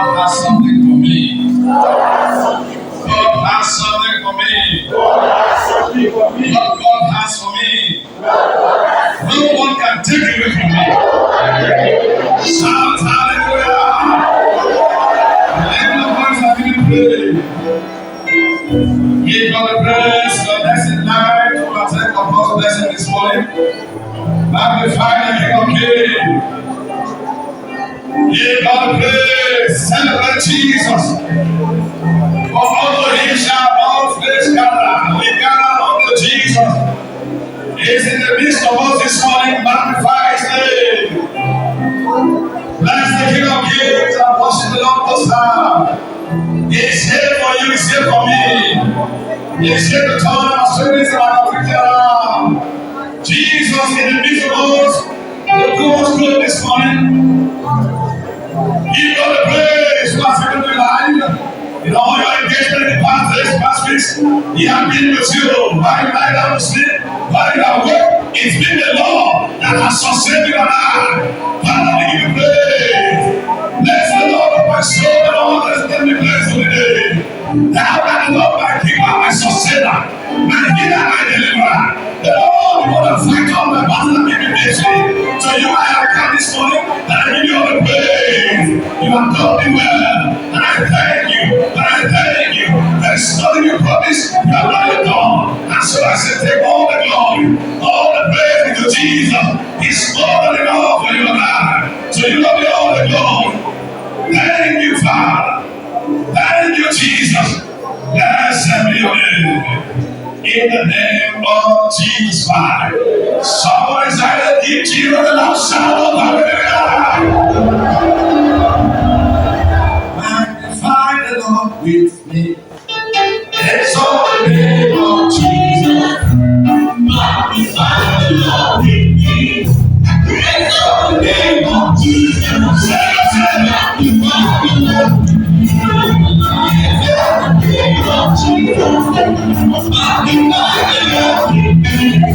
God has something for me. God has something for me. What God has for me, no one can take away from me. Shout hallelujah. Lift your voice and give him praise. Give God the praise. God bless his life. God bless God's blessing this morning. Magnify the King of Kings. Give God the praise. Celebrate Jesus. For unto him shall all flesh gather. We gather unto Jesus. He is in the midst of us this morning. Magnify his name. Bless the King of Kings and worship the Lord Most High. He is here for you. He is here for me. He is here to turn our spirits and our affliction around. Jesus in the midst of us. The doors good this morning. Give God the praise who has given you life. In all your engagement in the past days, past weeks, He has been with you. While you lie down to sleep, while you are awake, it's been the Lord that has sustained your life. Father, we give you praise. Bless the Lord of my soul and all that is in the place of the day. Thou art the Lord my keeper, my sustainer, my healer, my deliverer. The Lord, you want to fight all my battles and give me victory. So you I have come this morning and I give you all the praise. You have done me well, and I thank you, and I thank you. There is nothing you promise, you have not yet done. And so I say, take all the glory, all the praise to Jesus. He's more than enough for your life. So you love me all the glory. Thank you, Father. Thank you, Jesus. Blessed be your name. In the name of Jesus Christ. Someone is either give Jesus a loud shout of hallelujah. Magnify the Lord with me. Exalt the name of Jesus. Magnify the Lord with me. Exalt the name of Jesus. Magnify the Lord with me.